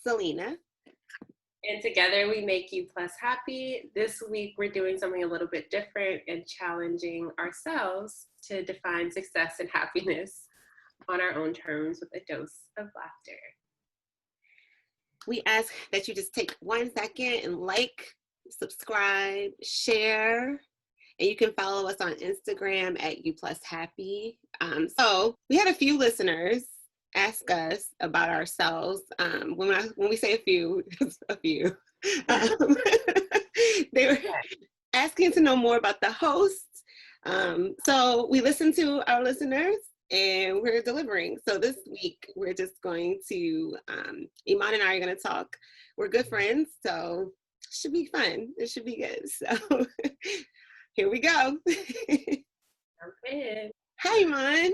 Selena. And together we make you plus happy. This week we're doing something a little bit different and challenging ourselves to define success and happiness on our own terms with a dose of laughter. We ask that you just take 1 second and like, subscribe, share, and you can follow us on Instagram at YouPlusHappy. So we had a few listeners ask us about ourselves. When we say a few, it's a few. They were asking to know more about the host. So we listened to our listeners and we're delivering. So this week we're just going to, Iman and I are going to talk. We're good friends, so it should be fun. It should be good. So here we go. Okay. Hi, Iman.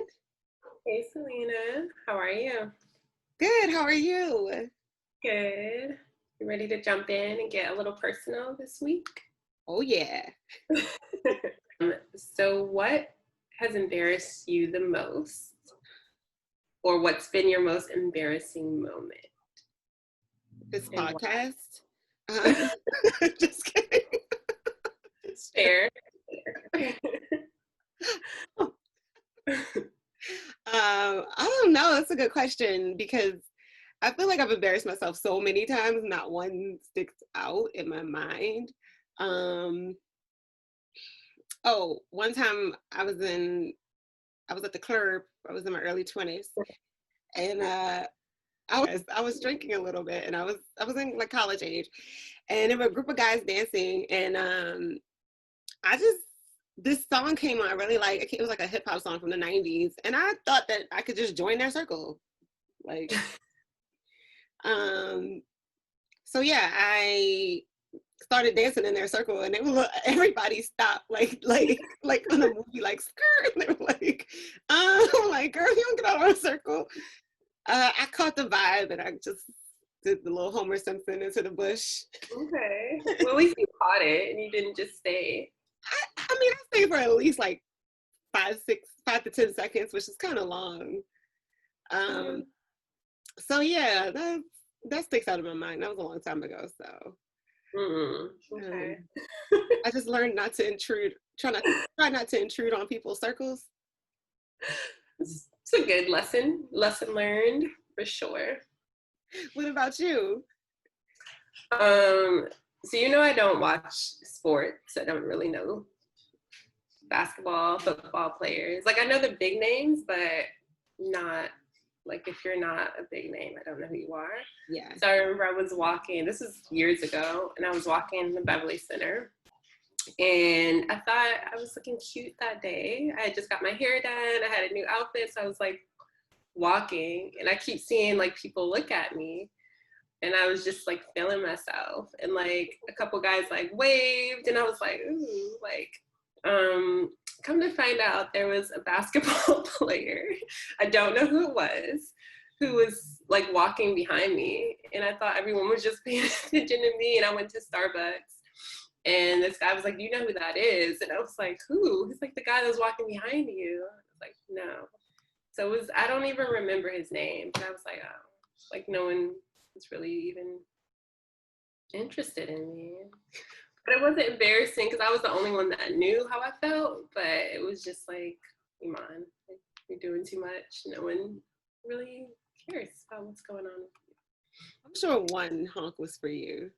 Hey, Selena. How are you? Good. How are you? Good. You ready to jump in and get a little personal this week? Oh, yeah. So what has embarrassed you the most? Or what's been your most embarrassing moment? This podcast? Just kidding. Share. I don't know. That's a good question because I feel like I've embarrassed myself so many times. Not one sticks out in my mind. One time I was at the club. I was in my early 20s, and I was drinking a little bit, and I was in like college age, and there were a group of guys dancing, and this song came on. I really like it was like a hip hop song from the 90s, and I thought that I could just join their circle, like. So yeah, I started dancing in their circle, and everybody stopped, like on a movie, like skirt. And they were like, I'm like, girl, you don't get out of our circle. I caught the vibe, and I just did the little Homer Simpson into the bush. Okay. Well, at least you caught it, and you didn't just stay. I mean, I stayed for at least like 5 to 10 seconds, which is kind of long. So yeah, that sticks out of my mind. That was a long time ago. So okay. I just learned not to intrude. Try not to intrude on people's circles. It's a good lesson learned for sure. What about you? So I don't watch sports. I don't really know basketball, football players. Like I know the big names, but not like if you're not a big name, I don't know who you are. Yeah. So I remember I was walking, this was years ago, and I was walking in the Beverly Center. And I thought I was looking cute that day. I had just got my hair done. I had a new outfit. So I was like walking, and I keep seeing like people look at me. And I was just like feeling myself. And like a couple guys like waved, and I was like, ooh, like, come to find out there was a basketball player, I don't know who was like walking behind me, and I thought everyone was just paying attention to me. And I went to Starbucks, and this guy was like, do you know who that is? And I was like, who? He's like, the guy that was walking behind you. I was like, no. So I don't even remember his name, but I was like, oh, like no one was really even interested in me. But it wasn't embarrassing because I was the only one that knew how I felt. But it was just like, Iman, you're doing too much. No one really cares about what's going on. I'm sure one honk was for you.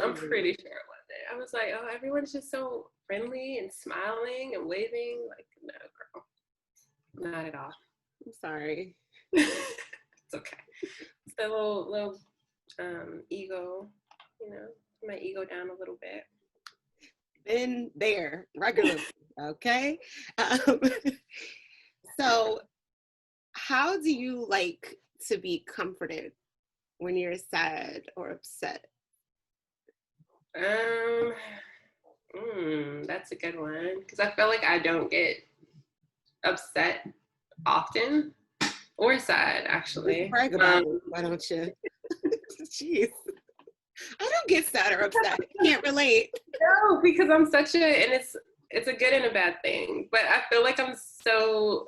I'm pretty sure it wasn't. I was like, oh, everyone's just so friendly and smiling and waving. Like, no, girl, not at all. I'm sorry. It's okay. It's the little ego, my ego down a little bit. Been there regularly. Okay. So how do you like to be comforted when you're sad or upset? That's a good one, because I feel like I don't get upset often or sad, actually. Brag about it, why don't you? Jeez. I don't get sad or upset. I can't relate. No, because I'm such and it's a good and a bad thing, but I feel like I'm so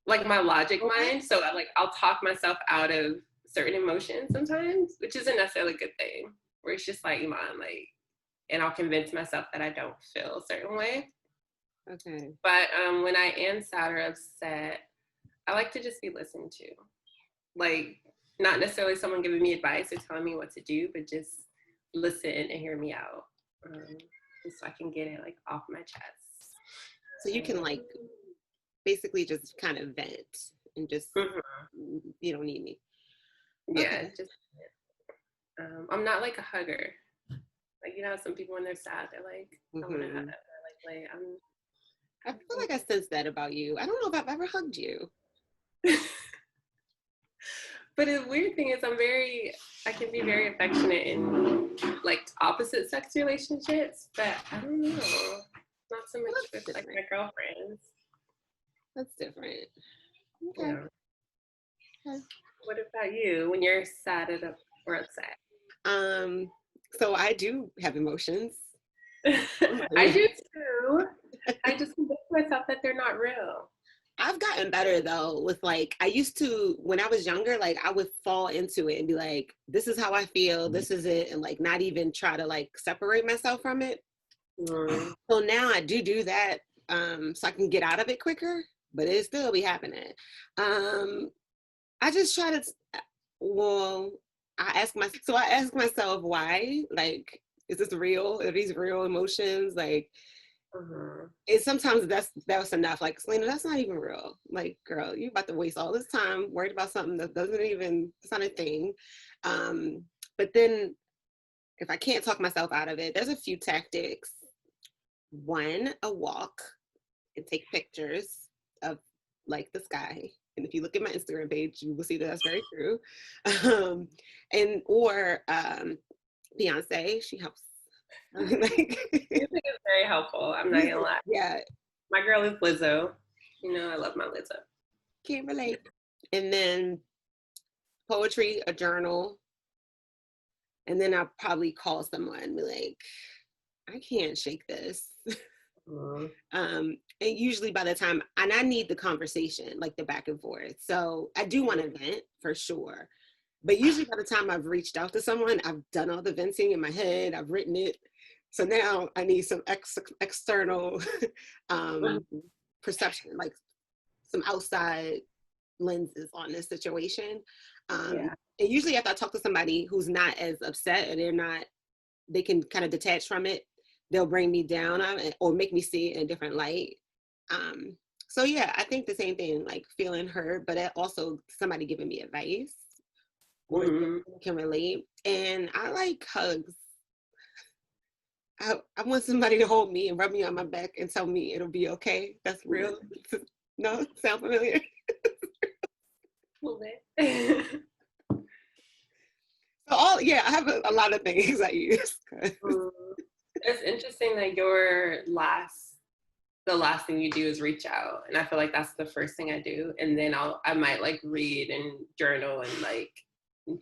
like my logic mind, so I'll talk myself out of certain emotions sometimes, which isn't necessarily a good thing. Where it's just like, Iman, like, and I'll convince myself that I don't feel a certain way. Okay. But when I am sad or upset, I like to just be listened to. Like, not necessarily someone giving me advice or telling me what to do, but just listen and hear me out. So I can get it like off my chest. So you can like basically just kind of vent and just, you don't need me. Yeah, Okay. just, I'm not like a hugger. Like, you know, some people when they're sad, they're like, I want to hug. Like, I feel like I sense that about you. I don't know if I've ever hugged you. But the weird thing is I can be very affectionate in like opposite sex relationships, but I don't know. Not so much with like my girlfriends. That's different. Okay. Yeah. Okay. What about you when you're sad or upset? So I do have emotions. I do too. I just convince myself that they're not real. I've gotten better though with like, I used to, when I was younger, like I would fall into it and be like, this is how I feel, this is it, and like not even try to like separate myself from it. So now I do that so I can get out of it quicker, but it still be happening. I just try to, well, I ask myself why, like, is this real? Are these real emotions? Like, and sometimes that's enough. Like, Selena, that's not even real. Like, girl, you're about to waste all this time worried about something that it's not a thing. But then if I can't talk myself out of it, there's a few tactics. One, a walk and take pictures of like the sky. And if you look at my Instagram page, you will see that that's very true. Or Beyonce, she helps. Music is very helpful. I'm not gonna lie. Yeah. My girl is Lizzo. You know, I love my Lizzo. Can't relate. And then poetry, a journal. And then I'll probably call someone and be like, I can't shake this. And usually by the time, and I need the conversation, like the back and forth. So I do want to vent for sure. But usually by the time I've reached out to someone, I've done all the venting in my head, I've written it. So now I need some external perception, like some outside lenses on this situation. And usually after I talk to somebody who's not as upset or they can kind of detach from it, they'll bring me down on it or make me see it in a different light. So yeah, I think the same thing, like feeling heard, but also somebody giving me advice or can relate. And I like hugs. I want somebody to hold me and rub me on my back and tell me it'll be okay. That's real. No, sound familiar? A little bit. So I have a lot of things I use. It's interesting that the last thing you do is reach out, and I feel like that's the first thing I do, and then I might like read and journal and like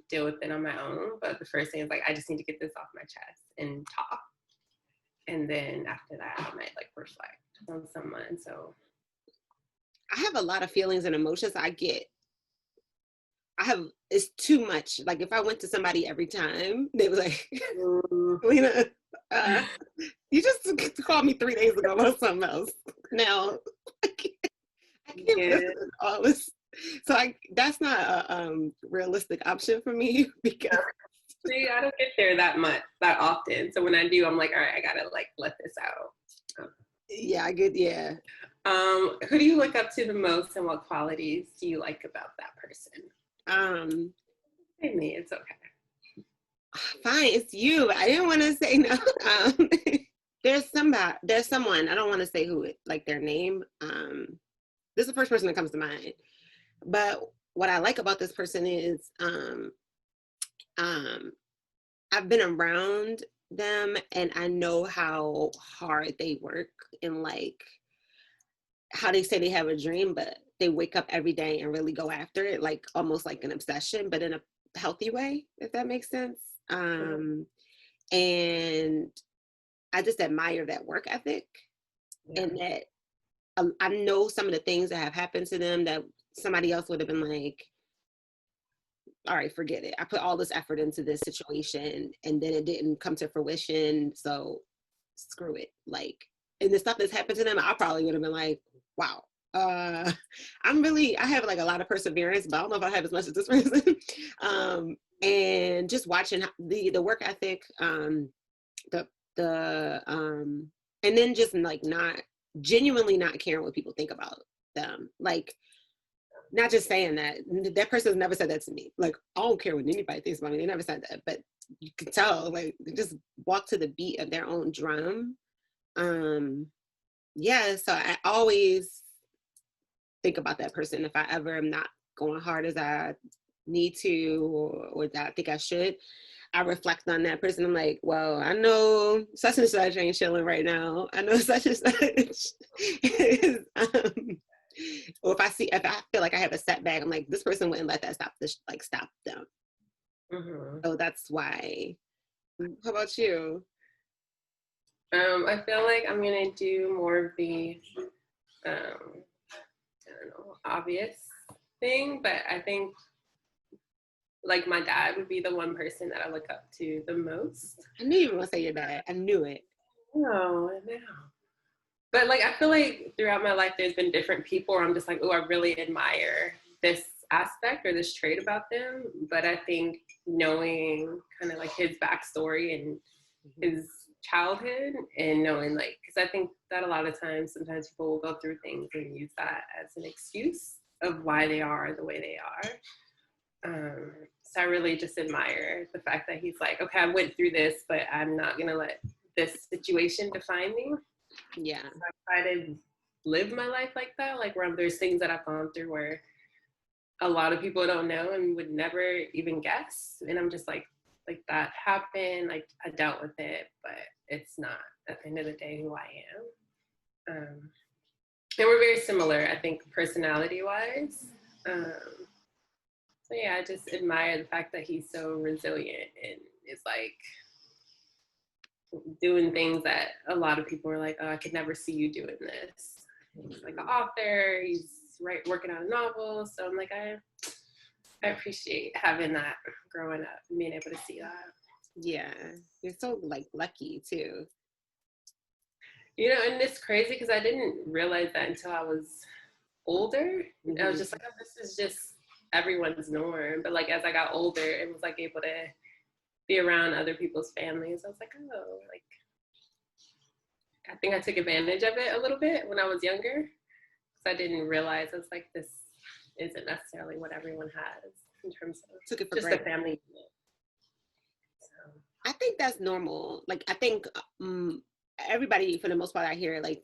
deal with it on my own. But the first thing is like I just need to get this off my chest and talk, and then after that I might like reflect on someone. So I have a lot of feelings and emotions. It's too much. Like if I went to somebody every time, they were like, Lena, you just called me 3 days ago about something else. Now I can't listen to all this. So that's not a realistic option for me because see, I don't get there that often. So when I do, I'm like, all right, I gotta like let this out. Yeah. Who do you look up to the most, and what qualities do you like about that person? Me, it's okay. Fine, it's you. I didn't want to say no. There's someone, I don't want to say who like their name. This is the first person that comes to mind. But what I like about this person is I've been around them and I know how hard they work and like how they say they have a dream, but they wake up every day and really go after it, like almost like an obsession, but in a healthy way, if that makes sense. And I just admire that work ethic and that I know some of the things that have happened to them that somebody else would have been like, all right, forget it. I put all this effort into this situation and then it didn't come to fruition. So screw it. Like, and the stuff that's happened to them, I probably would have been like, wow. I have like a lot of perseverance, but I don't know if I have as much as this person. And just watching the work ethic, and then just like not genuinely not caring what people think about them. Like, not just saying that person's never said that to me. Like, I don't care what anybody thinks about me. They never said that, but you can tell, like, they just walk to the beat of their own drum. Yeah, so I always think about that person. If I ever am not going hard as I need to, or that I think I should, I reflect on that person. I'm like, well, I know such and such ain't chilling right now. I know such and such is, or if I feel like I have a setback, I'm like, this person wouldn't let that stop them. Mm-hmm. So that's why. How about you? I feel like I'm gonna do more of the, I don't know, obvious thing, but I think like my dad would be the one person that I look up to the most. I knew you were gonna say your dad. I knew it. No, I know. But like I feel like throughout my life there's been different people where I'm just like, oh, I really admire this aspect or this trait about them. But I think knowing kind of like his backstory and his childhood and knowing like, because I think that a lot of times sometimes people will go through things and use that as an excuse of why they are the way they are. So I really just admire the fact that he's like, okay, I went through this, but I'm not gonna let this situation define me. Yeah. So I try to live my life like that, like where there's things that I've gone through where a lot of people don't know and would never even guess. And I'm just like that happened, like I dealt with it, but it's not at the end of the day who I am. And we're very similar, I think, personality wise. So yeah, I just admire the fact that he's so resilient and is like doing things that a lot of people are like, oh, I could never see you doing this. He's like an author, he's working on a novel. So I'm like, I appreciate having that growing up and being able to see that. Yeah, you're so like lucky too. You know, and it's crazy because I didn't realize that until I was older. Mm-hmm. I was just like, oh, this is just everyone's norm. But like as I got older and was like able to be around other people's families, I was like, oh, like I think I took advantage of it a little bit when I was younger. Because I didn't realize I was like, this isn't necessarily what everyone has in terms of took it for just granted. the family. So. I think that's normal. Like I think everybody, for the most part, I hear like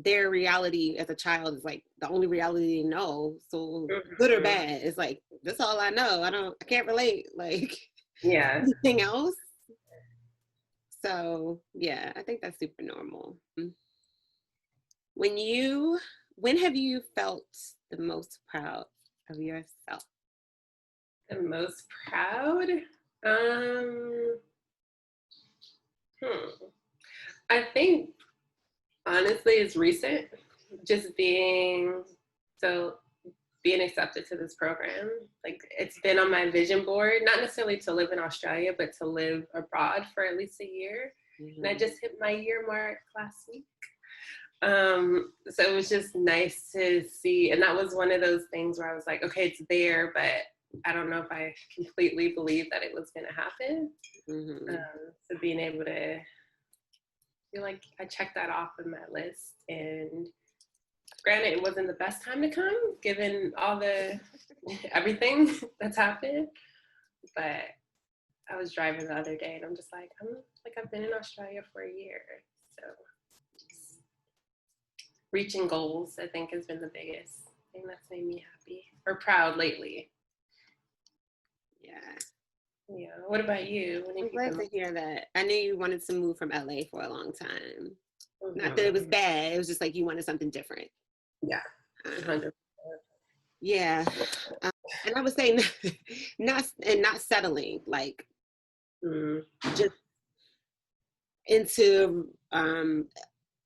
their reality as a child is like the only reality they know. So good or bad, it's like that's all I know. I can't relate. Like anything else. So yeah, I think that's super normal. When have you felt the most proud of yourself? The most proud? I think honestly it's recent. Just being accepted to this program. Like it's been on my vision board, not necessarily to live in Australia, but to live abroad for at least a year. Mm-hmm. And I just hit my year mark last week. So it was just nice to see. And that was one of those things where I was like, okay, it's there, but I don't know if I completely believed that it was going to happen. Mm-hmm. So being able to feel like I checked that off on my list. And granted, it wasn't the best time to come, given all the everything that's happened. But I was driving the other day, and I'm just like, I've been in Australia for a year. So reaching goals, I think, has been the biggest thing that's made me happy or proud lately. Yeah. Yeah. What about you? I'm glad to hear that. I knew you wanted to move from LA for a long time. Mm-hmm. Not that it was bad. It was just like you wanted something different. Yeah. 100%. Yeah. And I would say not settling, like just into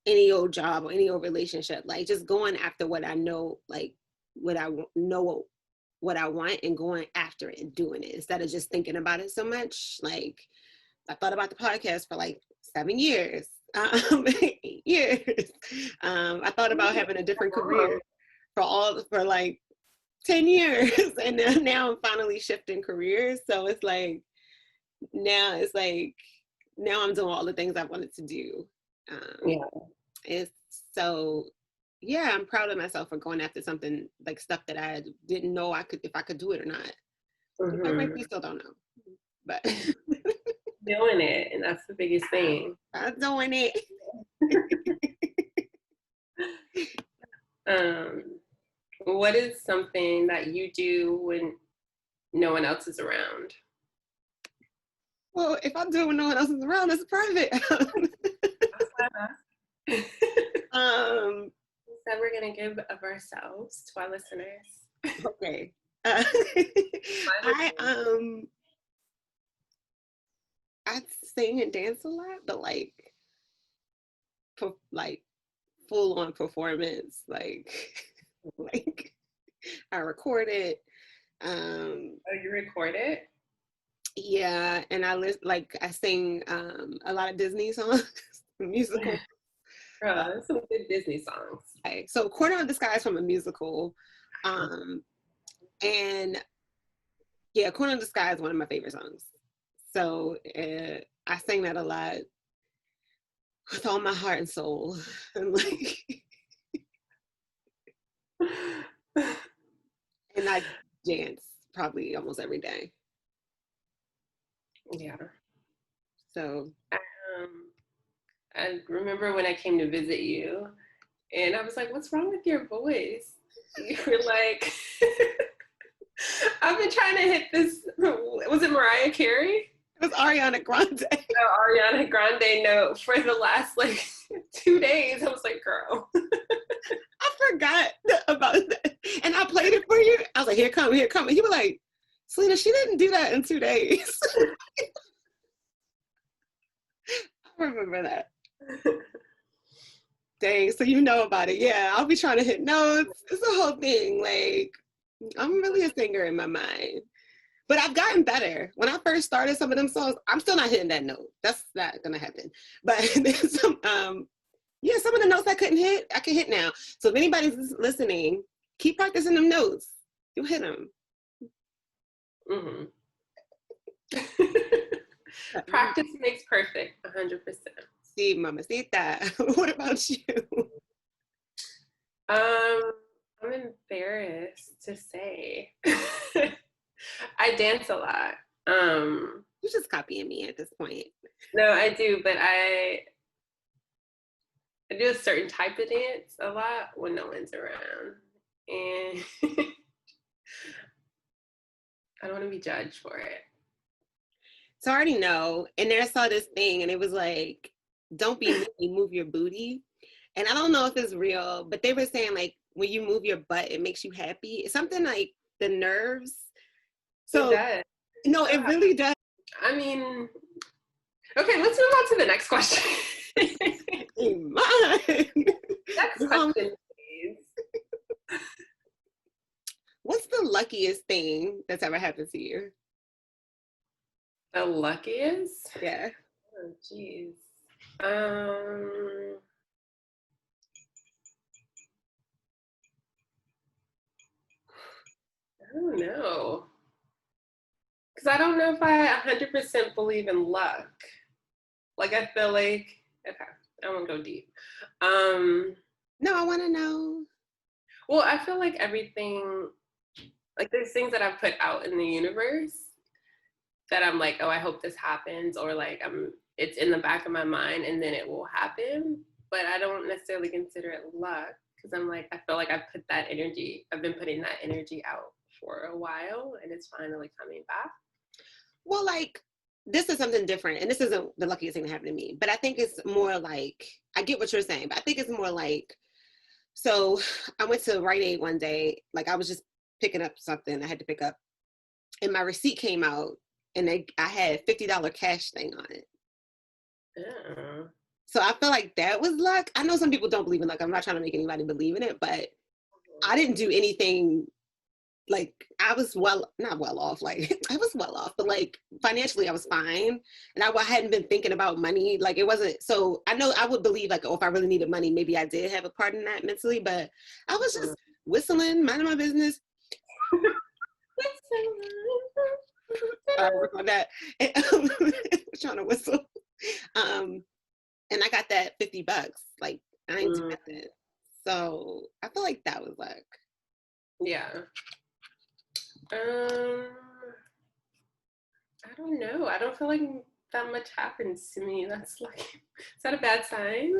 any old job or any old relationship, like just going after what I know, like what I know what I want and going after it and doing it instead of just thinking about it so much. Like I thought about the podcast for like 7 years, 8 years. I thought about having a different career for like 10 years. And then now I'm finally shifting careers. So it's like now I'm doing all the things I wanted to do. Yeah. It's so yeah, I'm proud of myself for going after something like stuff that I didn't know if I could do it or not. Quite frankly, still don't know. But doing it, and that's the biggest thing. I'm doing it. What is something that you do when no one else is around? Well, if I do it when no one else is around, it's private. So we're gonna give of ourselves to our listeners. Okay. I sing and dance a lot, but like full on performance, like I record it. Oh, you record it? Yeah, and I sing a lot of Disney songs, musical. There's some good Disney songs. Okay. So Corner of the Sky is from a musical. And yeah, Corner of the Sky is one of my favorite songs. So I sing that a lot with all my heart and soul. And like and I dance probably almost every day. Yeah. So I remember when I came to visit you and I was like, what's wrong with your voice? You were like, I've been trying to hit this, was it Mariah Carey? It was Ariana Grande. Ariana Grande note for the last like 2 days. I was like, girl. I forgot about that. And I played it for you. I was like, here come. And he was like, Selena, she didn't do that in 2 days. I remember that. Dang, so you know about it. Yeah, I'll be trying to hit notes. It's a whole thing. Like, I'm really a singer in my mind. But I've gotten better. When I first started some of them songs, I'm still not hitting that note. That's not gonna happen. But there's some some of the notes I couldn't hit, I can hit now. So if anybody's listening, keep practicing them notes. You'll hit them. Mm-hmm. Practice makes perfect, 100%. See, mamacita. What about you? I'm embarrassed to say. I dance a lot. You're just copying me at this point. No, I do, but I do a certain type of dance a lot when no one's around. And I don't want to be judged for it. So I already know. And then I saw this thing and it was like, don't be mean, move your booty. And I don't know if it's real, but they were saying like when you move your butt, it makes you happy. It's something like the nerves. So it does. No, it really does. I mean, okay, let's move on to the next question. Next question, please. What's the luckiest thing that's ever happened to you? The luckiest? Yeah. Oh, geez. I don't know. Because I don't know if I 100% believe in luck. Like, I feel like, okay, I won't go deep. No, I want to know. Well, I feel like everything, like there's things that I've put out in the universe that I'm like, oh, I hope this happens, or like it's in the back of my mind and then it will happen. But I don't necessarily consider it luck because I'm like, I feel like I've been putting that energy out for a while and it's finally coming back. Well, like, this is something different, and this isn't the luckiest thing that happened to me, but I think it's more like, I get what you're saying, but I think it's more like, so I went to Rite Aid one day, like I was just picking up something I had to pick up, and my receipt came out, and I had $50 cash thing on it. Yeah. So I feel like that was luck. I know some people don't believe in luck. I'm not trying to make anybody believe in it, but I didn't do anything like I was not well off, like I was well off, but like financially I was fine. And I hadn't been thinking about money. Like it wasn't, so I know I would believe like, oh, if I really needed money, maybe I did have a part in that mentally, but I was just whistling, minding my business. I work on that. And, trying to whistle. And I got that $50. Like I ain't do nothing. So I feel like that was like, yeah. I don't know. I don't feel like that much happens to me. That's like, is that a bad sign?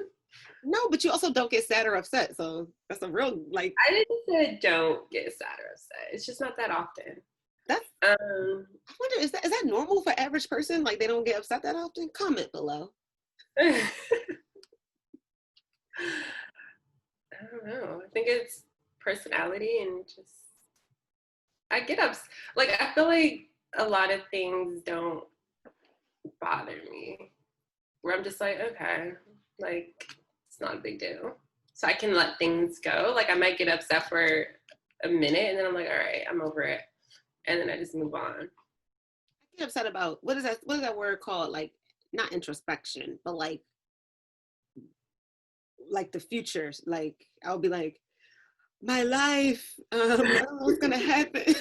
No, but you also don't get sad or upset. So that's a real like. I didn't say don't get sad or upset. It's just not that often. That's. I wonder, is that normal for average person? Like they don't get upset that often? Comment below. I don't know. I think it's personality and just I get up. Like I feel like a lot of things don't bother me. Where I'm just like, okay, like it's not a big deal. So I can let things go. Like I might get upset for a minute and then I'm like, all right, I'm over it. And then I just move on. I get upset about what is that word called? Like not introspection, but like the future. Like I'll be like, my life, I don't know what's gonna happen.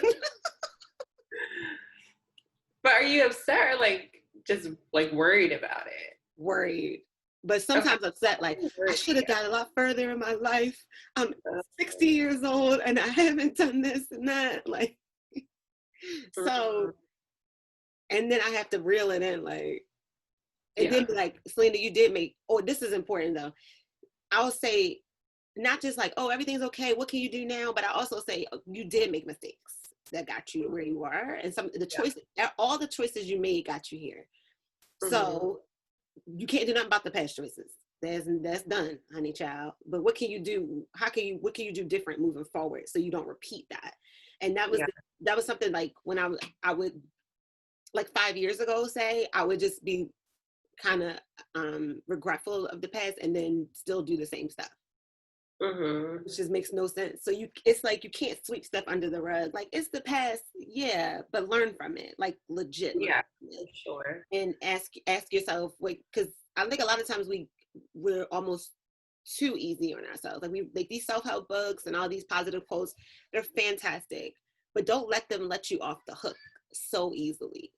But are you upset or like just like worried about it? Worried. But sometimes upset, like I should have got a lot further in my life. I'm 60 years old and I haven't done this and that. Like so, and then I have to reel it in, like, and then be like, Selena, you did make, oh, this is important though. I'll say, not just like, oh, everything's okay, what can you do now? But I also say, oh, you did make mistakes that got you where you are. And some the choices, all the choices you made got you here. So you can't do nothing about the past choices. That's done, honey child. But what can you do? What can you do different moving forward so you don't repeat that? And that was something like when I would like 5 years ago say, I would just be kind of regretful of the past and then still do the same stuff. Which just makes no sense. So it's like you can't sweep stuff under the rug. Like it's the past, yeah, but learn from it, like legit. Yeah, sure. And ask yourself, wait, because I think a lot of times we're almost too easy on ourselves. Like we like these self-help books and all these positive quotes, they're fantastic, but don't let them let you off the hook so easily.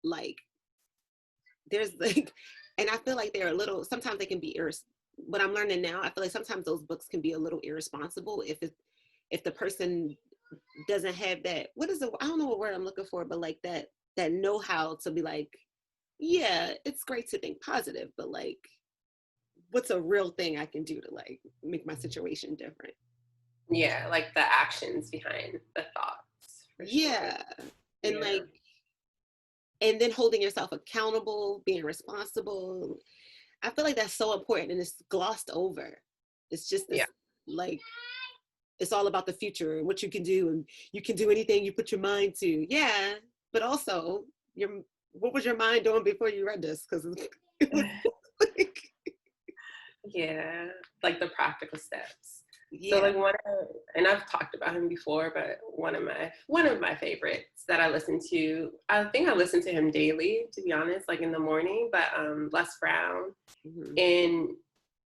Like there's like, and I feel like they're a little. Sometimes they can be what I'm learning now, I feel like sometimes those books can be a little irresponsible if the person doesn't have that, I don't know what word I'm looking for, but like that know-how to be like, yeah, it's great to think positive, but like, what's a real thing I can do to like make my situation different? Yeah, like the actions behind the thoughts. Yeah. And like, and then holding yourself accountable, being responsible. I feel like that's so important and it's glossed over. It's just this, like, it's all about the future and what you can do, and you can do anything you put your mind to. Yeah, but also, what was your mind doing before you read this? Because like, yeah, like the practical steps. Yeah. So like and I've talked about him before, but one of my favorites that I listen to, I think I listen to him daily, to be honest, like in the morning, but Les Brown. And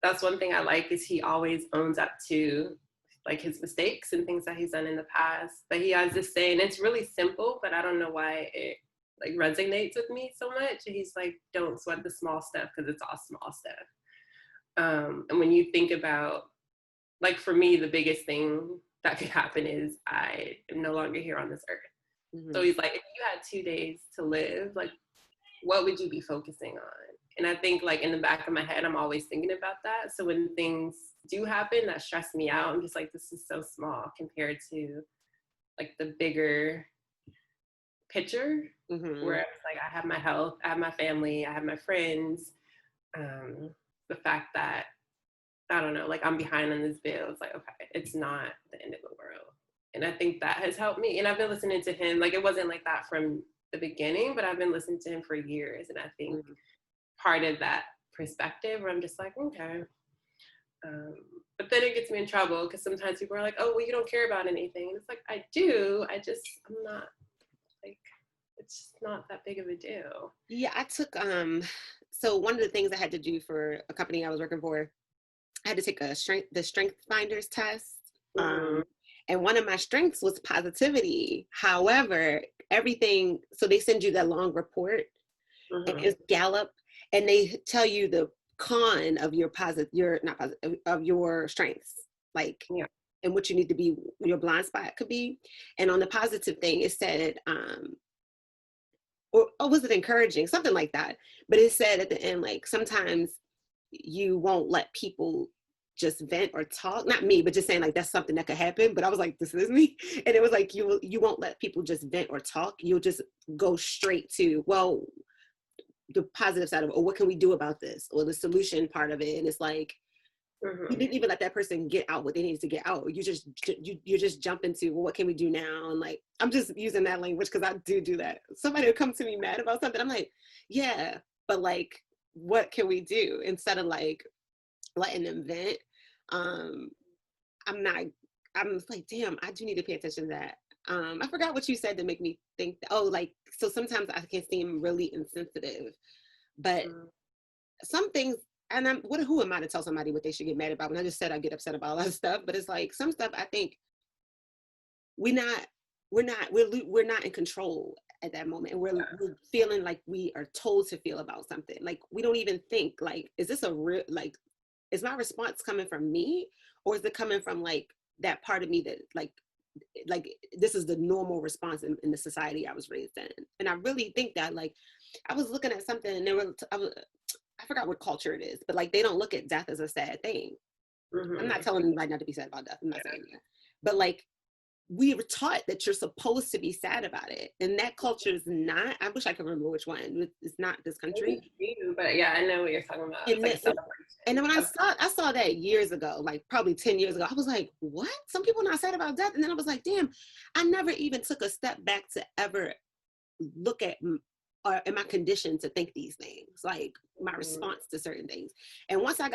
that's one thing I like is he always owns up to like his mistakes and things that he's done in the past. But he has this saying, it's really simple, but I don't know why it like resonates with me so much. He's like, don't sweat the small stuff because it's all small stuff. And when you think about, like for me, the biggest thing that could happen is I am no longer here on this earth. So he's like, if you had 2 days to live, like what would you be focusing on? And I think like in the back of my head, I'm always thinking about that. So when things do happen that stress me out, I'm just like, this is so small compared to like the bigger picture where it's like, I have my health, I have my family, I have my friends. The fact that, I don't know, like I'm behind on this bill, it's like, okay, it's not the end of the world. And I think that has helped me. And I've been listening to him, like it wasn't like that from the beginning, but I've been listening to him for years. And I think part of that perspective where I'm just like, okay, But then it gets me in trouble because sometimes people are like, oh, well, you don't care about anything. And it's like, I do. I'm not like, it's just not that big of a deal. Yeah, I took so one of the things I had to do for a company I was working for, I had to take the strength finders test. Mm-hmm. And one of my strengths was positivity. However, everything, so they send you that long report and Mm-hmm. it's Gallup, and they tell you the con of your your not positive of your strengths, like, Yeah. and what you need to be, your blind spot could be. And on the positive thing, it said, or was it encouraging, something like that. But it said at the end, like, sometimes you won't let people just vent or talk, not me, but just saying like that's something that could happen. But I was like, this is me. And it was like, you won't let people just vent or talk, you'll just go straight to, well, the positive side of, oh, what can we do about this, or the solution part of it. And it's like, you Mm-hmm. didn't even let that person get out what they needed to get out. You just jump into, well, what can we do now? And like, I'm just using that language because I do that. Somebody will come to me mad about something, I'm like, yeah, but like, what can we do, instead of like letting them vent. um I'm not, I'm like, damn, I do need to pay attention to that. I forgot what you said to make me think that, oh, like, so sometimes I can seem really insensitive, but some things, and who am I to tell somebody what they should get mad about, when I just said I get upset about a lot of stuff. But it's like, some stuff I think we not we're not in control at that moment, and we're feeling like we are told to feel about something. Like, we don't even think, like, is this a real, like, is my response coming from me, or is it coming from like that part of me that like this is the normal response in the society I was raised in. And I really think that, like, I was looking at something and I forgot what culture it is, but like, they don't look at death as a sad thing. I'm not Mm-hmm. telling anybody not to be sad about death, I'm not Yeah. saying that. But like, we were taught that you're supposed to be sad about it, and that culture is not, I wish I could remember which one, it's not this country. But yeah, I know what you're talking about. It's And like a then, and then celebration when of. I saw that years ago, like probably 10 years ago, I was like, what? Some people are not sad about death. And then I was like, damn, I never even took a step back to ever look at, or am I conditioned to think these things, like my response to certain things. And once I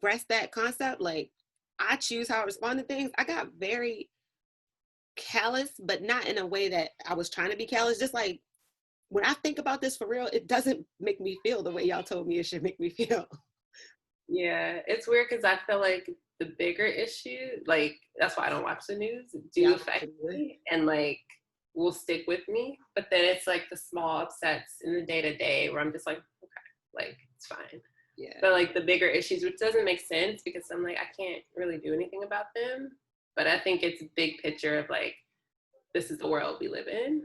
grasped that concept, like, I choose how I respond to things, I got very callous, but not in a way that I was trying to be callous. Just like, when I think about this for real, it doesn't make me feel the way y'all told me it should make me feel. Yeah, it's weird because I feel like the bigger issue, like that's why I don't watch the news, Yeah, do affect me and like will stick with me. But then it's like the small upsets in the day to day where I'm just like, okay, like it's fine. yeah, But like the bigger issues, which doesn't make sense because I'm like, I can't really do anything about them. But I think it's a big picture of like, this is the world we live in.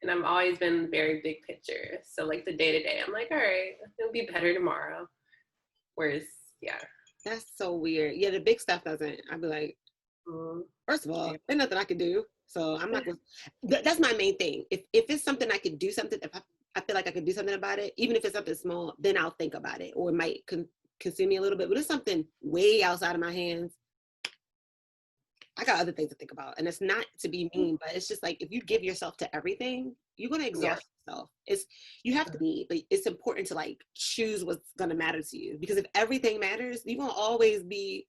And I've always been very big picture. So like the day to day, I'm like, all right, it'll be better tomorrow. Whereas, yeah. that's so weird. Yeah, the big stuff doesn't. I'd be like, Mm, first of all, yeah. there's nothing I can do. So I'm not going to, that's my main thing. If it's something I could do something, if I feel like I could do something about it, even if it's something small, then I'll think about it, or it might consume me a little bit. But it's something way outside of my hands, I got other things to think about. And it's not to be mean, but it's just like, if you give yourself to everything, you're going to Yeah. exhaust yourself. You have to be, but it's important to like choose what's going to matter to you. Because if everything matters, you're going to always be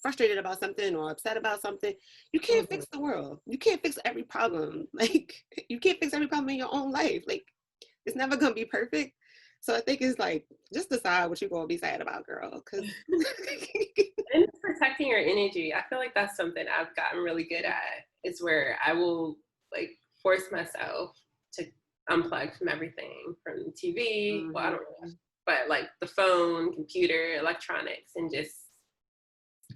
frustrated about something or upset about something. You can't Mm-hmm. fix the world. You can't fix every problem. Like, you can't fix every problem in your own life. Like, it's never going to be perfect. So I think it's like, just decide what you're going to be sad about, girl. Because And it's protecting your energy. I feel like that's something I've gotten really good at. Is where I will like force myself to unplug from everything, from TV. Well, I don't really watch, but like the phone, computer, electronics, and just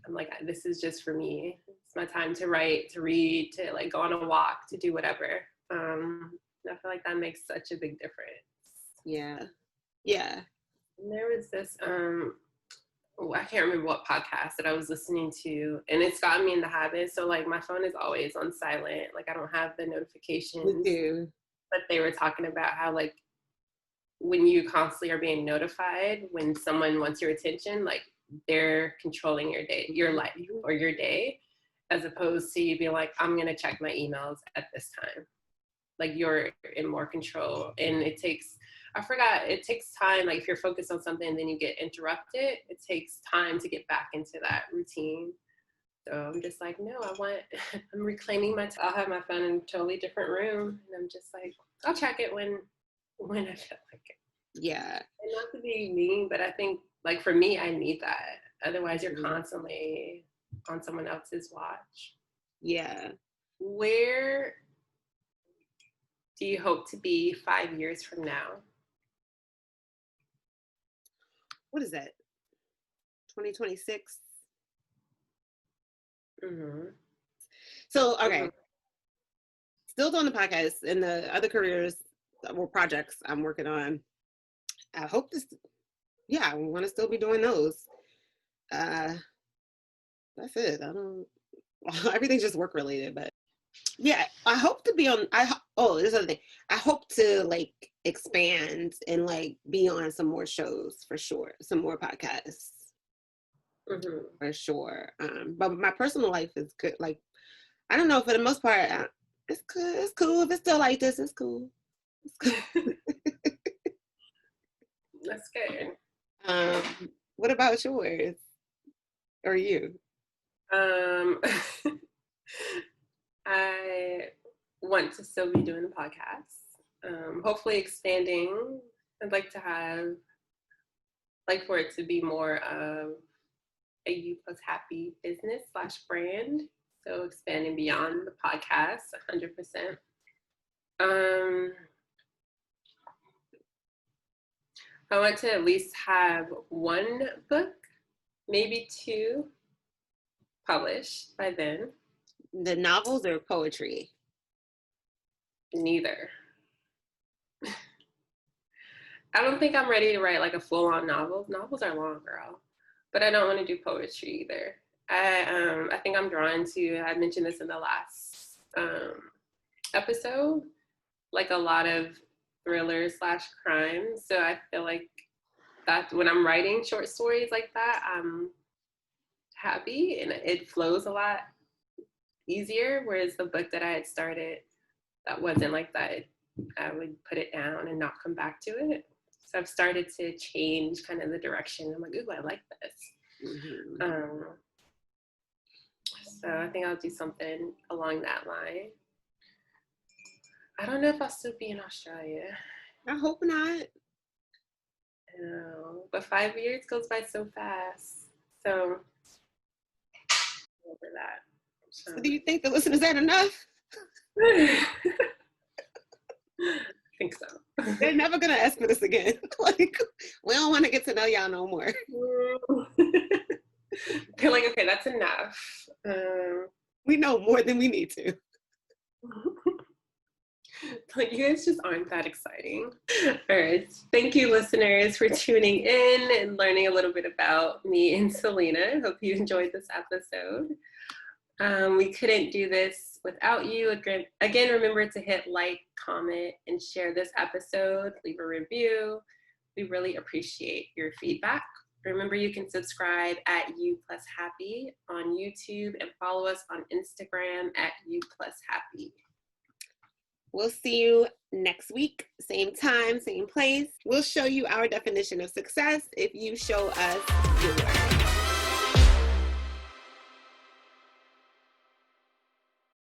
I'm like, this is just for me. It's my time to write, to read, to like go on a walk, to do whatever. I feel like that makes such a big difference. yeah. Yeah. And there was this I can't remember what podcast that I was listening to, and it's gotten me in the habit. So like my phone is always on silent. Like I don't have the Me notifications. too. But they were talking about how like when you constantly are being notified when someone wants your attention, like they're controlling your day, your life or your day, as opposed to you being like, I'm gonna check my emails at this time. Like you're in more control. And it takes I forgot, it takes time. Like if you're focused on something and then you get interrupted, it takes time to get back into that routine. So I'm just like, no, I'm reclaiming I'll have my phone in a totally different room. And I'm just like, I'll check it when I feel like it. Yeah. And not to be mean, but I think like for me, I need that. Otherwise you're constantly on someone else's watch. Yeah. Where do you hope to be 5 years from now? What is that? 2026? Mm-hmm. So, okay. Still doing the podcast and the other careers or projects I'm working on. I hope I want to still be doing those. That's it. Everything's just work related, but yeah, I hope to be on, there's another thing. I hope to like expand and like be on some more shows for sure. Some more podcasts. Mm-hmm. For sure. But my personal life is good. Like, I don't know, for the most part, it's good. It's cool. If it's still like this, it's cool. It's cool. That's good. What about yours? Or you? I want to still be doing the podcast. Hopefully expanding. I'd like for it to be more of a You Plus Happy business / brand. So expanding beyond the podcast, 100%. I want to at least have one book, maybe 2, published by then. The novels or poetry? Neither. I don't think I'm ready to write like a full-on novel. Novels are long, girl. But I don't want to do poetry either. I think I'm drawn to, I mentioned this in the last episode, like a lot of thrillers / crime. So I feel like that when I'm writing short stories like that, I'm happy and it flows a lot easier. Whereas the book that I had started, that wasn't like that. I would put it down and not come back to it. So I've started to change kind of the direction. I'm like, ooh, I like this. Mm-hmm. So I think I'll do something along that line. I don't know if I'll still be in Australia. I hope not. I know, but 5 years goes by so fast. So over that. So do you think the listeners had enough? I think so. They're never gonna ask for this again. Like, we don't want to get to know y'all no more. They're like, okay, that's enough. We know more than we need to. Like, you guys just aren't that exciting. All right. Thank you, listeners, for tuning in and learning a little bit about me and Selena. Hope you enjoyed this episode. We couldn't do this without you. Again, remember to hit like, comment, and share this episode. Leave a review. We really appreciate your feedback. Remember, you can subscribe at You Plus Happy on YouTube and follow us on Instagram at You Plus Happy. We'll see you next week, same time, same place. We'll show you our definition of success if you show us yours.